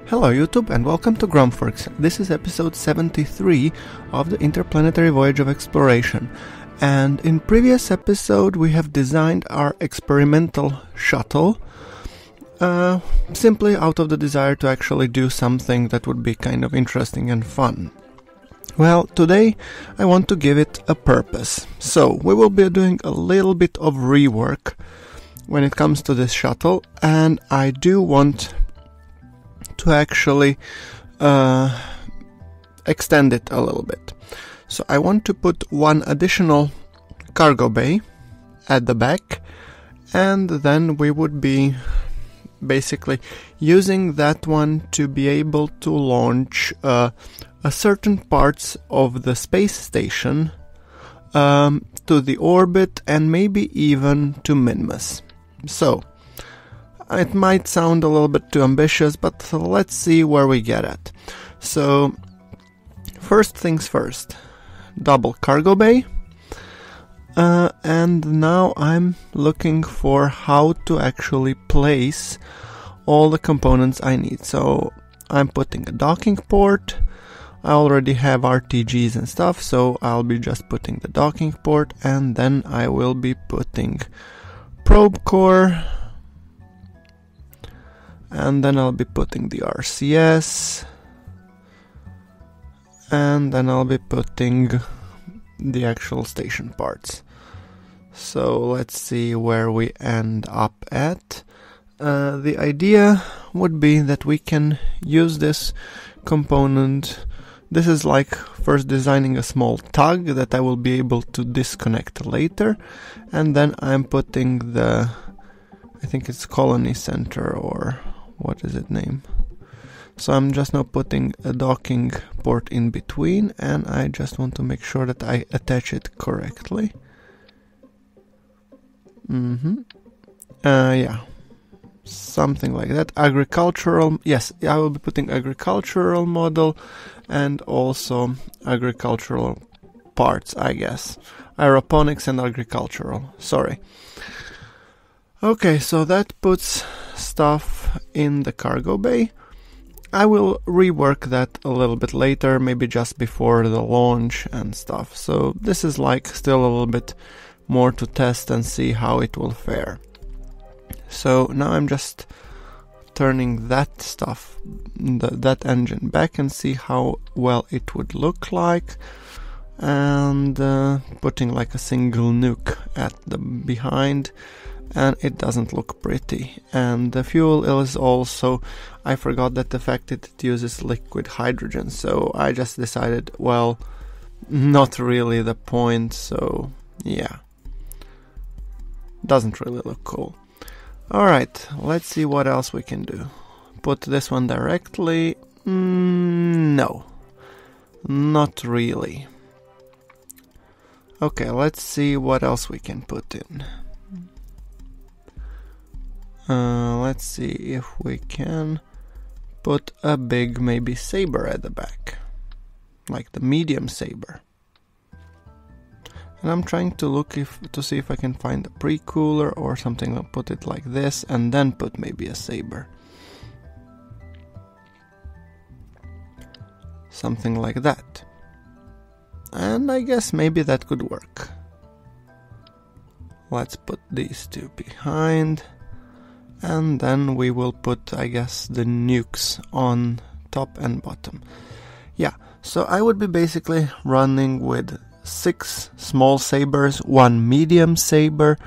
Hello YouTube and welcome to GrunfWorks. This is episode 73 of the Interplanetary Voyage of Exploration. And in previous episode we have designed our experimental shuttle simply out of the desire to actually do something that would be kind of interesting and fun. Well, today I want to give it a purpose. So we will be doing a little bit of rework when it comes to this shuttle, and I do want to actually extend it a little bit. So I want to put one additional cargo bay at the back, and then we would be basically using that one to be able to launch a certain parts of the space station to the orbit and maybe even to Minmus. So it might sound a little bit too ambitious, but let's see where we get at. So, first things first, double cargo bay. And now I'm looking for how to actually place all the components I need. So, I'm putting a docking port. I already have RTGs and stuff, so I'll be just putting the docking port, and then I will be putting probe core. And then I'll be putting the RCS, and then I'll be putting the actual station parts. So let's see where we end up at. The idea would be that we can use this component. This is like first designing a small tug that I will be able to disconnect later, and then I'm putting the, I think it's colony center, or what is it name? So I'm just now putting a docking port in between, and I just want to make sure that I attach it correctly. Yeah, something like that. Agricultural, yes, I will be putting agricultural model and also agricultural parts, I guess. Aeroponics and agricultural, sorry. Okay, so that puts stuff in the cargo bay. I will rework that a little bit later, maybe just before the launch and stuff. So this is like still a little bit more to test and see how it will fare. So now I'm just turning that stuff, that engine back, and see how well it would look like, and putting like a single nuke at the behind. And it doesn't look pretty. And the fuel is also, I forgot that the fact that it uses liquid hydrogen, so I just decided, well, not really the point, so yeah, doesn't really look cool. Alright, let's see what else we can do. Put this one directly. No, not really. Okay, let's see what else we can put in. Let's see if we can put a big maybe saber at the back, like the medium saber. And I'm trying to look to see if I can find a pre-cooler or something. I'll put it like this and then put maybe a saber. Something like that. And I guess maybe that could work. Let's put these two behind. And then we will put, I guess, the nukes on top and bottom. Yeah, so I would be basically running with 6 small sabers, 1 medium saber,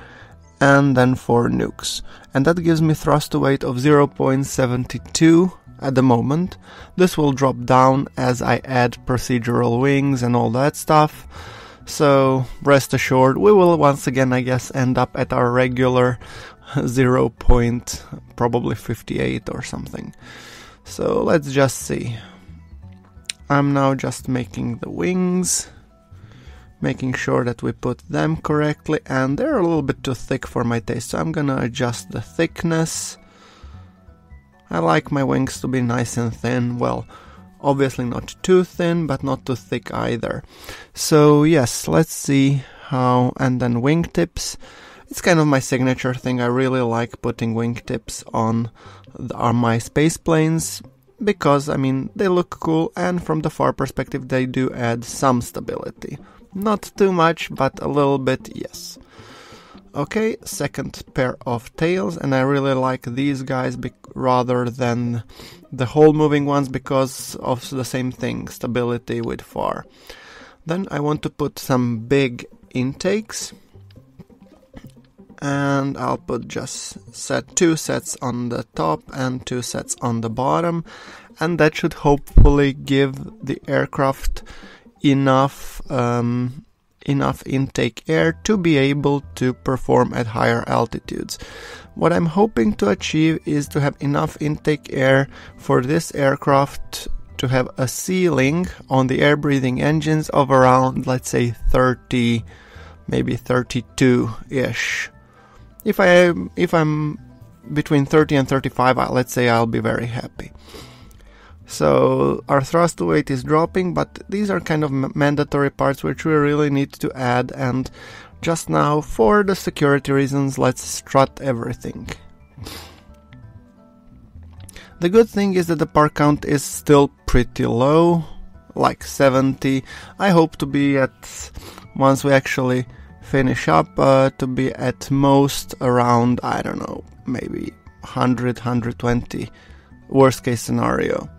and then 4 nukes. And that gives me thrust to weight of 0.72 at the moment. This will drop down as I add procedural wings and all that stuff. So rest assured, we will once again, I guess, end up at our regular 0.58 or something. So let's just see. I'm now just making the wings, making sure that we put them correctly, and they're a little bit too thick for my taste, so I'm gonna adjust the thickness. I like my wings to be nice and thin. Well, obviously not too thin, but not too thick either. So yes, let's see how. And then wingtips. It's kind of my signature thing. I really like putting wingtips on my space planes. because, I mean, they look cool, and from the far perspective they do add some stability. Not too much, but a little bit, yes. Okay, second pair of tails, and I really like these guys rather than the whole moving ones because of the same thing, stability with far. Then I want to put some big intakes, and I'll put just two sets on the top and 2 sets on the bottom, and that should hopefully give the aircraft enough intake air to be able to perform at higher altitudes. What I'm hoping to achieve is to have enough intake air for this aircraft to have a ceiling on the air-breathing engines of around, let's say, 30, maybe 32-ish. If I'm between 30 and 35, let's say I'll be very happy. So our thrust to weight is dropping, but these are kind of mandatory parts which we really need to add, and just now, for the security reasons, let's strut everything. The good thing is that the part count is still pretty low, like 70. I hope to be at, once we actually finish up, to be at most around, I don't know, maybe 100, 120, worst case scenario.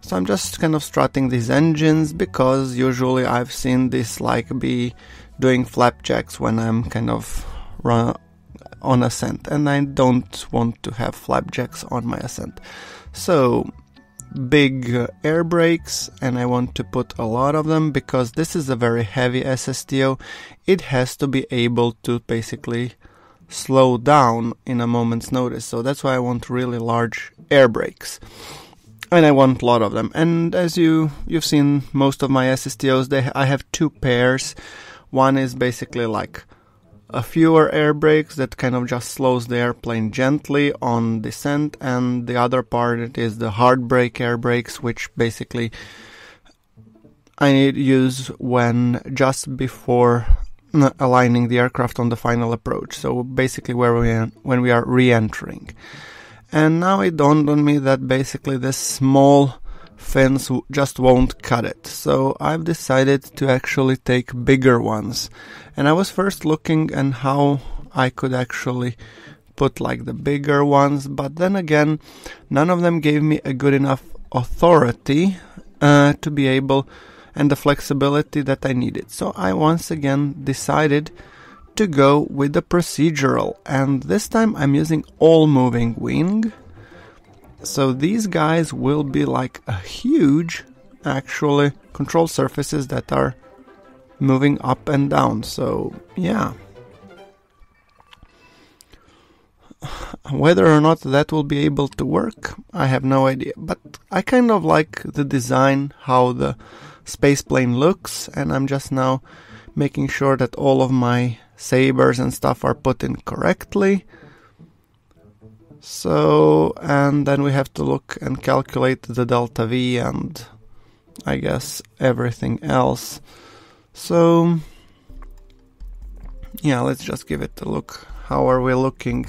So I'm just kind of strutting these engines because usually I've seen this like be doing flapjacks when I'm kind of on ascent, and I don't want to have flapjacks on my ascent. So big air brakes, and I want to put a lot of them because this is a very heavy SSTO. It has to be able to basically slow down in a moment's notice, so that's why I want really large air brakes. And I want a lot of them. And as you've seen most of my SSTOs, I have 2 pairs. One is basically like a fewer air brakes that kind of just slows the airplane gently on descent, and the other part is the hard brake air brakes, which basically I need to use when just before aligning the aircraft on the final approach. So basically when we are re-entering. And now it dawned on me that basically this small fins just won't cut it. So I've decided to actually take bigger ones. And I was first looking at how I could actually put like the bigger ones, but then again, none of them gave me a good enough authority to be able, and the flexibility that I needed. So I once again decided to go with the procedural, and this time I'm using all moving wing. So these guys will be like a huge actually control surfaces that are moving up and down. So yeah, whether or not that will be able to work, I have no idea, but I kind of like the design, how the space plane looks, and I'm just now making sure that all of my sabers and stuff are put in correctly. So, and then we have to look and calculate the delta V and I guess everything else. So yeah, let's just give it a look. How are we looking?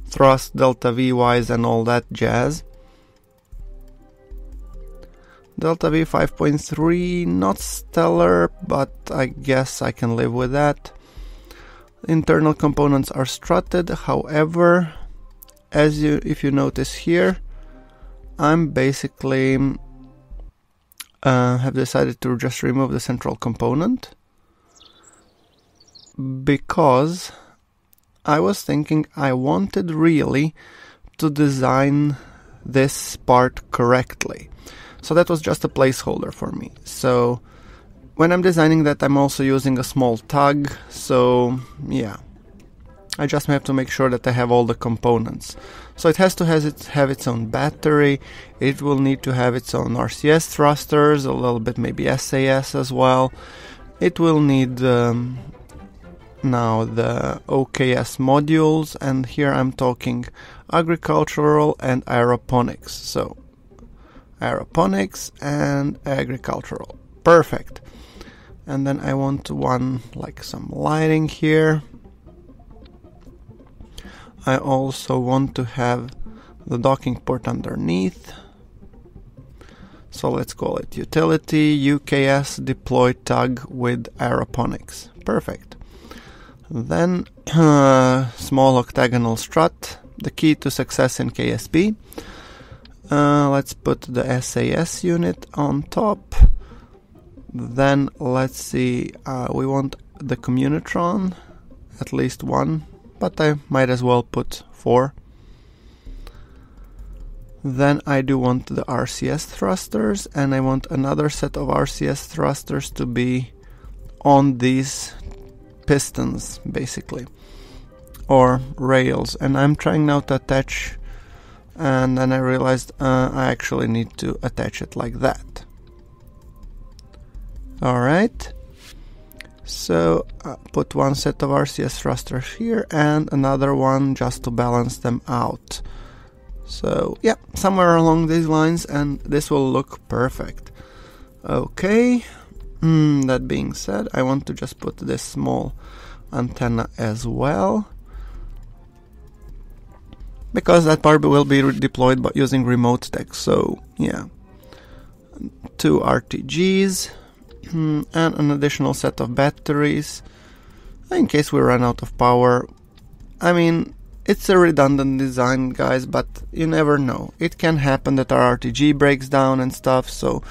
Thrust, delta V wise and all that jazz. Delta V 5.3, not stellar, but I guess I can live with that. Internal components are strutted, however, if you notice here, I'm basically have decided to just remove the central component because I was thinking I wanted really to design this part correctly. So that was just a placeholder for me. So when I'm designing that, I'm also using a small tug. So yeah, I just have to make sure that I have all the components. So it has to have its own battery. It will need to have its own RCS thrusters, a little bit maybe SAS as well. It will need now the OKS modules, and here I'm talking agricultural and aeroponics. So aeroponics and agricultural, perfect. And then I want one like some lighting here. I also want to have the docking port underneath. So let's call it utility UKS deploy tug with aeroponics. Perfect. Then small octagonal strut, the key to success in KSP. Let's put the SAS unit on top. Then let's see, we want the Communitron, at least one, but I might as well put 4. Then I do want the RCS thrusters, and I want another set of RCS thrusters to be on these pistons, basically, or rails. And I'm trying now to attach, and then I realized I actually need to attach it like that. Alright, so put one set of RCS thrusters here and another one just to balance them out. So yeah, somewhere along these lines, and this will look perfect. Okay, that being said, I want to just put this small antenna as well, because that part will be deployed by using remote tech. So yeah, 2 RTGs and an additional set of batteries in case we run out of power. I mean, it's a redundant design, guys, but you never know. It can happen that our RTG breaks down and stuff, so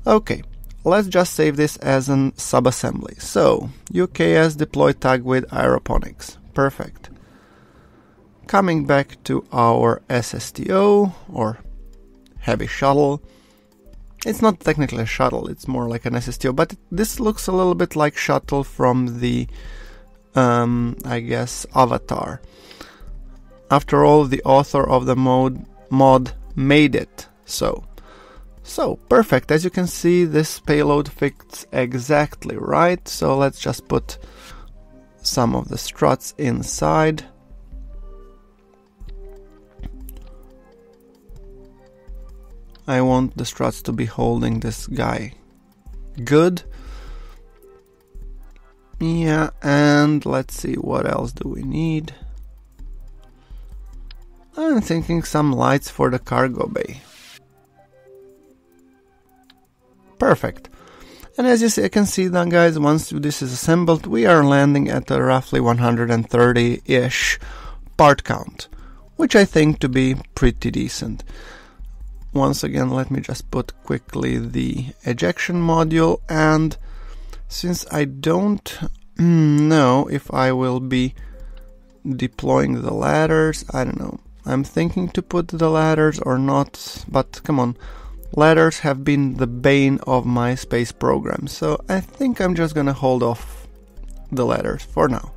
okay. Let's just save this as an subassembly. So, UKS deploy tug with aeroponics. Perfect. Coming back to our SSTO, or heavy shuttle. It's not technically a shuttle, it's more like an SSTO, but this looks a little bit like Shuttle from the, I guess, Avatar. After all, the author of the mod made it so. So, perfect. As you can see, this payload fits exactly right. So let's just put some of the struts inside. I want the struts to be holding this guy good. Yeah, and let's see, what else do we need? I'm thinking some lights for the cargo bay. Perfect. And as you can see now, guys, once this is assembled, we are landing at a roughly 130-ish part count, which I think to be pretty decent. Once again, let me just put quickly the ejection module, and since I don't know if I will be deploying the ladders, I don't know. I'm thinking to put the ladders or not, but come on. Ladders have been the bane of my space program, so I think I'm just gonna hold off the ladders for now.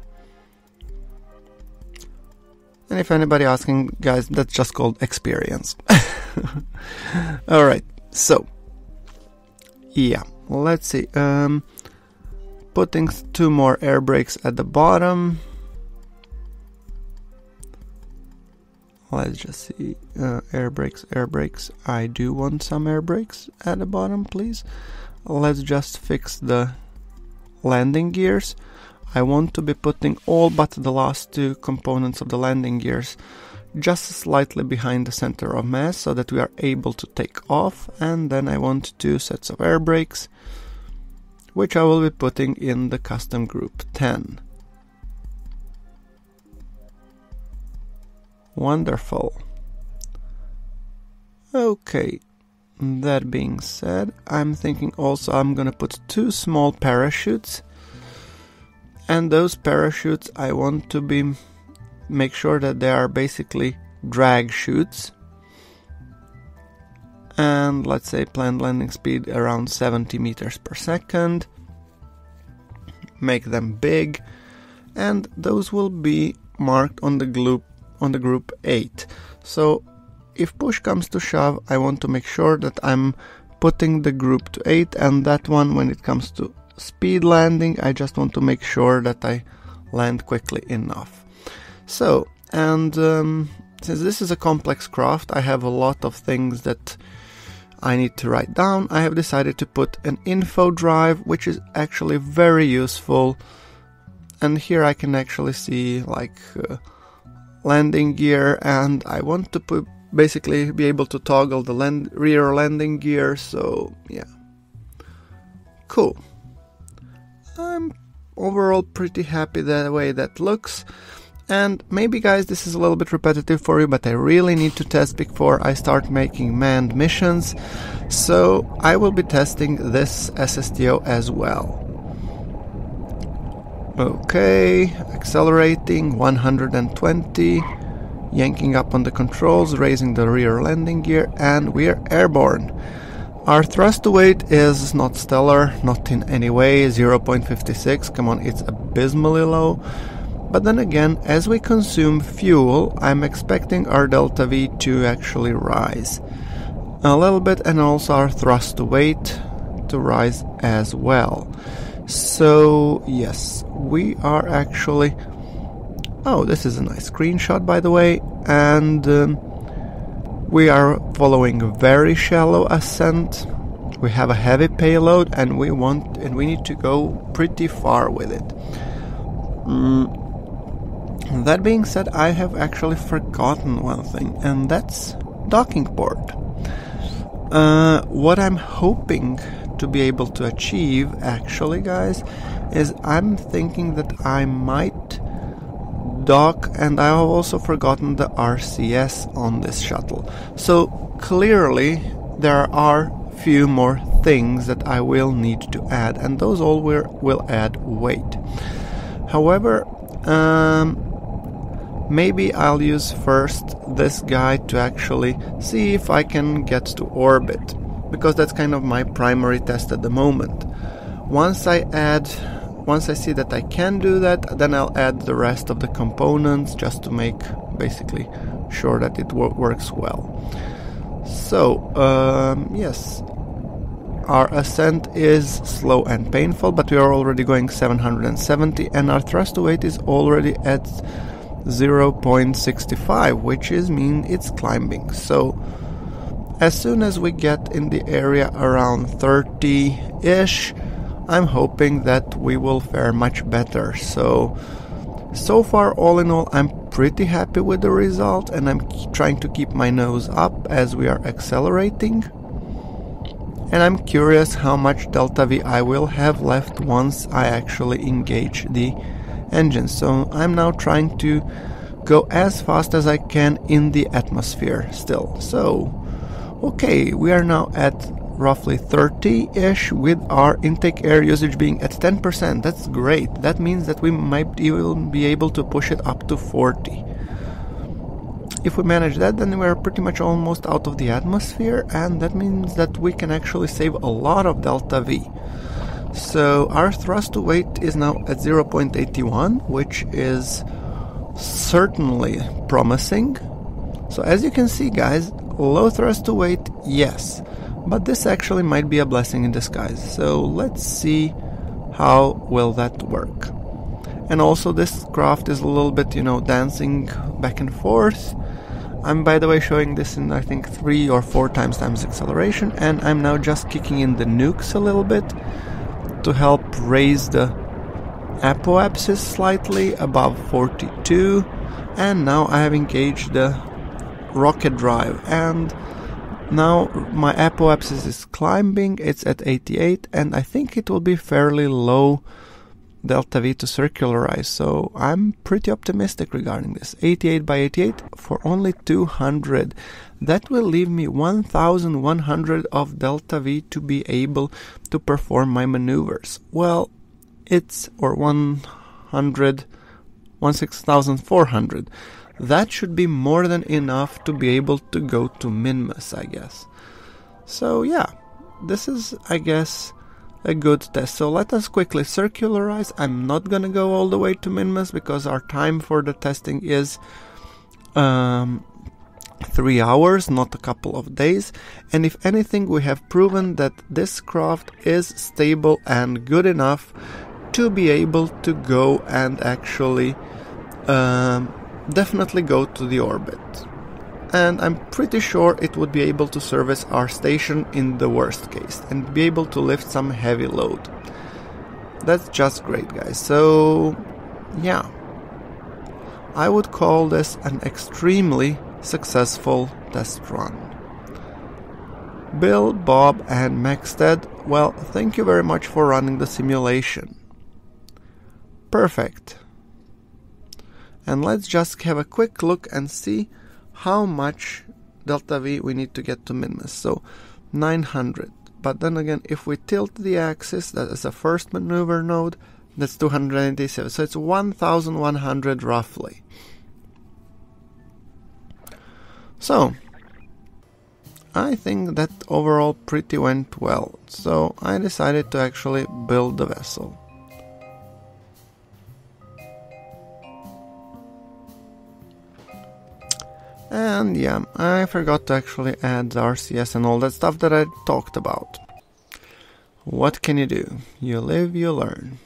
And if anybody asking, guys, that's just called experience. Alright, so yeah, let's see. Putting 2 more air brakes at the bottom. Let's just see, air brakes. I do want some air brakes at the bottom, please. Let's just fix the landing gears. I want to be putting all but the last 2 components of the landing gears just slightly behind the center of mass so that we are able to take off. And then I want 2 sets of air brakes, which I will be putting in the custom group 10. Wonderful. Okay, that being said, I'm thinking also I'm gonna put 2 small parachutes, and those parachutes I want to make sure that they are basically drag chutes, and let's say planned landing speed around 70 meters per second. Make them big, and those will be marked on the group 8. So if push comes to shove, I want to make sure that I'm putting the group to 8, and that one, when it comes to speed landing, I just want to make sure that I land quickly enough. So, and since this is a complex craft, I have a lot of things that I need to write down. I have decided to put an info drive, which is actually very useful, and here I can actually see like landing gear, and I want to basically be able to toggle the rear landing gear, so yeah. Cool. I'm overall pretty happy the way that looks. And maybe, guys, this is a little bit repetitive for you, but I really need to test before I start making manned missions. So I will be testing this SSTO as well. Okay, accelerating 120, yanking up on the controls, raising the rear landing gear, and we are airborne. Our thrust to weight is not stellar, not in any way, 0.56, come on, it's abysmally low. But then again, as we consume fuel, I'm expecting our delta V to actually rise a little bit, and also our thrust to weight to rise as well. So yes, we are actually... Oh, this is a nice screenshot, by the way, and we are following very shallow ascent. We have a heavy payload, and we need to go pretty far with it. That being said, I have actually forgotten one thing, and that's docking port. What I'm hoping to be able to achieve, actually, guys, is I'm thinking that I might dock, and I have also forgotten the RCS on this shuttle. So clearly there are few more things that I will need to add, and those all will add weight. However, maybe I'll use first this guy to actually see if I can get to orbit, because that's kind of my primary test at the moment. Once I see that I can do that, then I'll add the rest of the components just to make basically sure that it works well. So, yes, our ascent is slow and painful, but we are already going 770, and our thrust to weight is already at 0.65, which means it's climbing. So as soon as we get in the area around 30-ish, I'm hoping that we will fare much better. So far, all in all, I'm pretty happy with the result, and I'm trying to keep my nose up as we are accelerating. And I'm curious how much delta V I will have left once I actually engage the engine. So I'm now trying to go as fast as I can in the atmosphere still. So, okay, we are now at roughly 30-ish with our intake air usage being at 10%. That's great. That means that we might even be able to push it up to 40. If we manage that, then we're pretty much almost out of the atmosphere, and that means that we can actually save a lot of delta V. So our thrust to weight is now at 0.81, which is certainly promising. So as you can see, guys, low thrust to weight, yes, but this actually might be a blessing in disguise. So let's see how will that work. And also this craft is a little bit, dancing back and forth. I'm, by the way, showing this in, I think, 3 or 4 times acceleration, and I'm now just kicking in the nukes a little bit to help raise the apoapsis slightly above 42, and now I have engaged the rocket drive, and now my apoapsis is climbing. It's at 88, and I think it will be fairly low delta V to circularize, so I'm pretty optimistic regarding this. 88 by 88 for only 200. That will leave me 1100 of delta V to be able to perform my maneuvers. Well, it's, or 16,400. That should be more than enough to be able to go to Minmus, I guess. So yeah, this is, I guess, a good test. So let us quickly circularize. I'm not gonna go all the way to Minmus because our time for the testing is 3 hours, not a couple of days. And if anything, we have proven that this craft is stable and good enough to be able to go and actually definitely go to the orbit. And I'm pretty sure it would be able to service our station in the worst case and be able to lift some heavy load. That's just great, guys. So yeah, I would call this an extremely successful test run. Bill, Bob, and Maxted, well, thank you very much for running the simulation. Perfect. And let's just have a quick look and see how much delta V we need to get to Minmus. So 900. But then again, if we tilt the axis, that is the first maneuver node, that's 287. So it's 1100 roughly. So I think that overall pretty went well. So I decided to actually build the vessel. And yeah, I forgot to actually add the RCS and all that stuff that I talked about. What can you do? You live, you learn.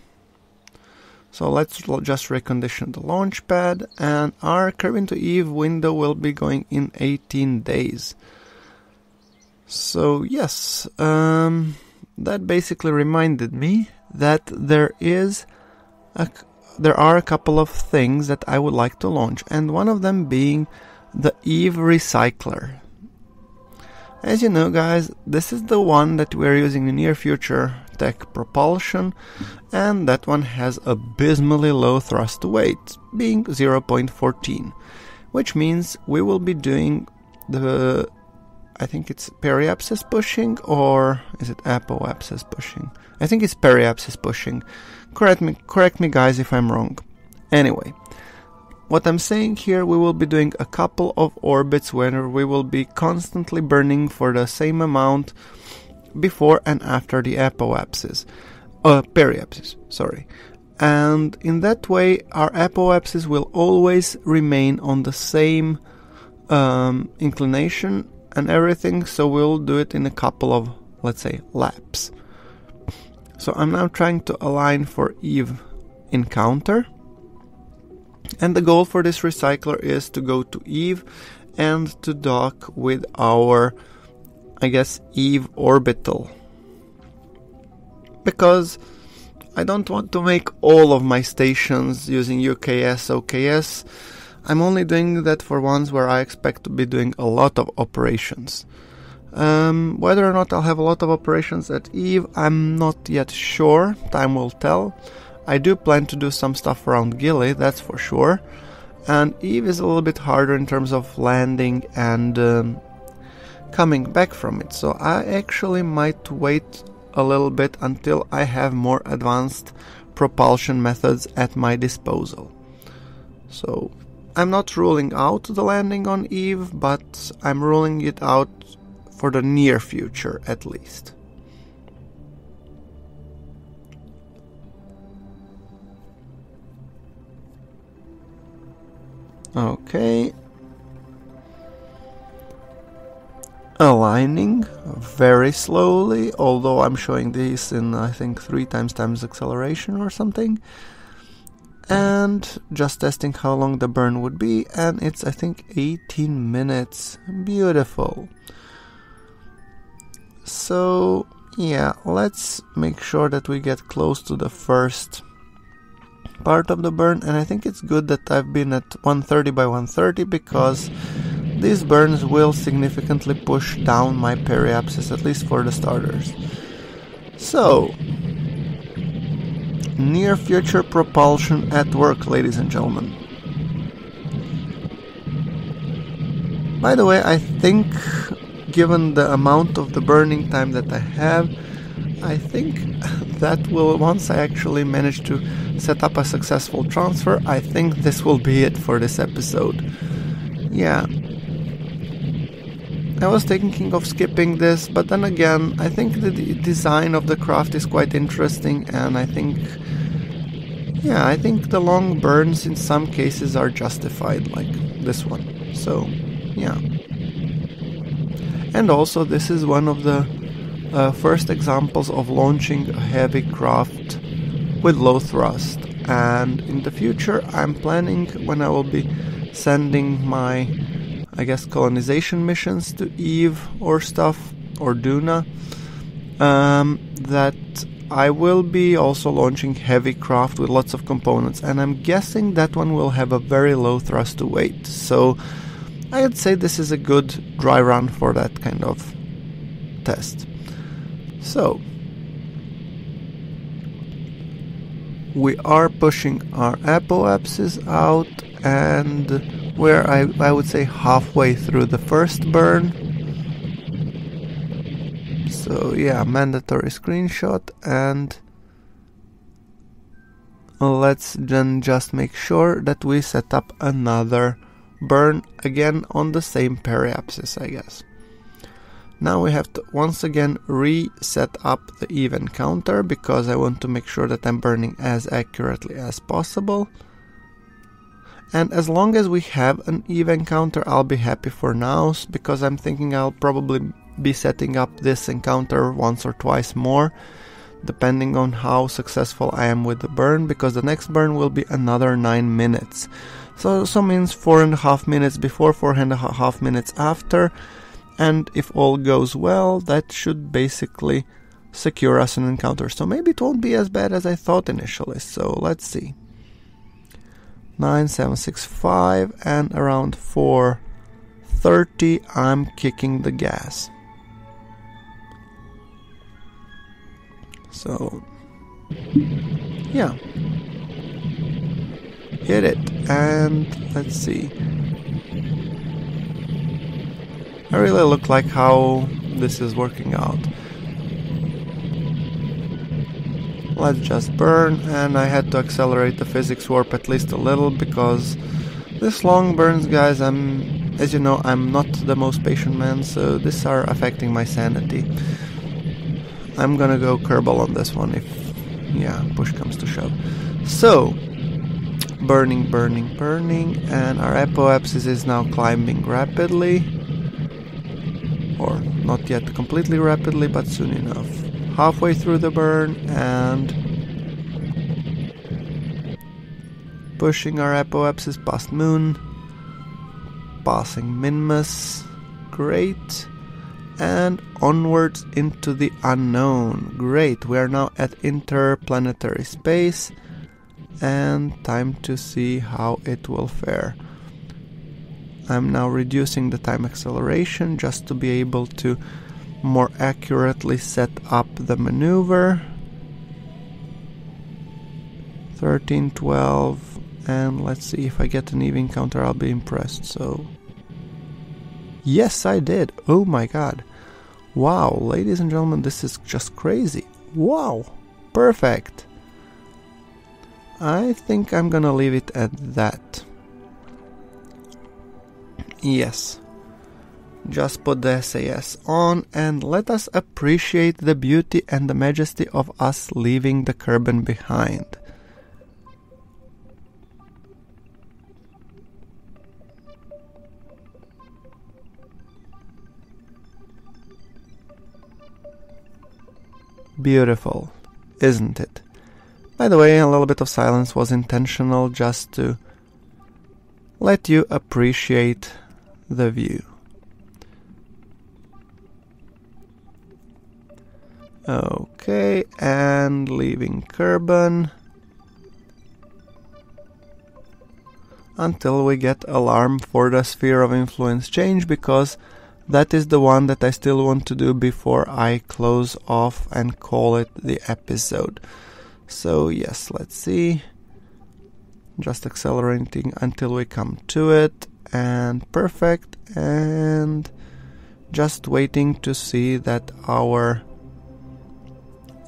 So let's just recondition the launch pad, and our Kerbin to Eve window will be going in 18 days. So yes, that basically reminded me that there are a couple of things that I would like to launch, and one of them being the Eve Recycler. As you know, guys, this is the one that we're using in near future tech propulsion, and that one has abysmally low thrust to weight, being 0.14, which means we will be doing the, I think it's periapsis pushing, or is it apoapsis pushing? I think it's periapsis pushing. Correct me guys if I'm wrong. Anyway, what I'm saying here, we will be doing a couple of orbits where we will be constantly burning for the same amount before and after the periapsis, sorry. And in that way, our apoapsis will always remain on the same inclination and everything, so we'll do it in a couple of, let's say, laps. So I'm now trying to align for Eve encounter. And the goal for this recycler is to go to Eve and to dock with our, I guess, Eve orbital. Because I don't want to make all of my stations using UKS, OKS. I'm only doing that for ones where I expect to be doing a lot of operations. Whether or not I'll have a lot of operations at Eve, I'm not yet sure. Time will tell. I do plan to do some stuff around Gilly, that's for sure. And Eve is a little bit harder in terms of landing and coming back from it. So I actually might wait a little bit until I have more advanced propulsion methods at my disposal. So I'm not ruling out the landing on Eve, but I'm ruling it out for the near future at least. Okay. Aligning very slowly, although I'm showing this in I think 3 times acceleration or something. And just testing how long the burn would be, and it's I think 18 minutes. Beautiful. So yeah, let's make sure that we get close to the first part of the burn, and I think it's good that I've been at 130 by 130 because these burns will significantly push down my periapsis, at least for the starters. So, near future propulsion at work, ladies and gentlemen. By the way, I think given the amount of the burning time that I have, I think that will, once I actually manage to set up a successful transfer, I think this will be it for this episode. Yeah. I was thinking of skipping this, but then again, I think the design of the craft is quite interesting, and I think the long burns in some cases are justified, like this one. So, yeah. And also, this is one of the first examples of launching a heavy craft with low thrust, and in the future I'm planning, when I will be sending my, I guess, colonization missions to Eve or stuff, or Duna, that I will be also launching heavy craft with lots of components, and I'm guessing that one will have a very low thrust to weight. So I'd say this is a good dry run for that kind of test. So we are pushing our apoapsis out, and we're, I would say, halfway through the first burn. So yeah, mandatory screenshot, and let's then just make sure that we set up another burn again on the same periapsis, I guess. Now we have to once again reset up the event counter, because I want to make sure that I'm burning as accurately as possible. And as long as we have an event counter, I'll be happy for now, because I'm thinking I'll probably be setting up this encounter once or twice more, depending on how successful I am with the burn, because the next burn will be another 9 minutes. So means 4.5 minutes before, 4.5 minutes after, and if all goes well, that should basically secure us an encounter. So maybe it won't be as bad as I thought initially, so let's see. 9765, and around 4:30 I'm kicking the gas. So yeah, hit it, and let's see. I really look like how this is working out. Let's just burn, and I had to accelerate the physics warp at least a little, because this long burns, guys, as you know, I'm not the most patient man, so these are affecting my sanity. I'm gonna go Kerbal on this one if, yeah, push comes to shove. So, burning, and our apoapsis is now climbing rapidly. Or not yet completely rapidly, but soon enough. Halfway through the burn, and pushing our apoapsis past Moon, passing Minmus, great, and onwards into the unknown. Great, we are now at interplanetary space, and time to see how it will fare. I'm now reducing the time acceleration just to be able to more accurately set up the maneuver. 13, 12, and let's see, if I get an even counter I'll be impressed. So yes, I did. Oh my god. Wow, ladies and gentlemen, this is just crazy. Wow, perfect. I think I'm gonna leave it at that. Yes, just put the SAS on, and let us appreciate the beauty and the majesty of us leaving the Kerbin behind. Beautiful, isn't it? By the way, a little bit of silence was intentional, just to let you appreciate the view. Okay, and leaving Kerbin until we get alarm for the sphere of influence change, because that is the one that I still want to do before I close off and call it the episode. So yes, let's see. Just accelerating until we come to it, and perfect, and just waiting to see that our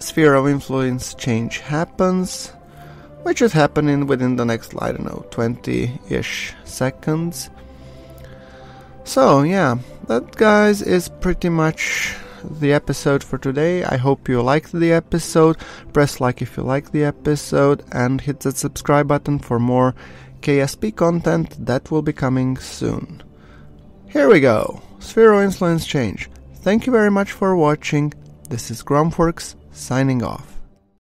sphere of influence change happens, which is happening within the next, I don't know, 20-ish seconds. So yeah, that, guys, is pretty much the episode for today. I hope you liked the episode. Press like if you like the episode, and hit the subscribe button for more KSP content that will be coming soon. Here we go. Sphere of influence change. Thank you very much for watching. This is GrunfWorks signing off.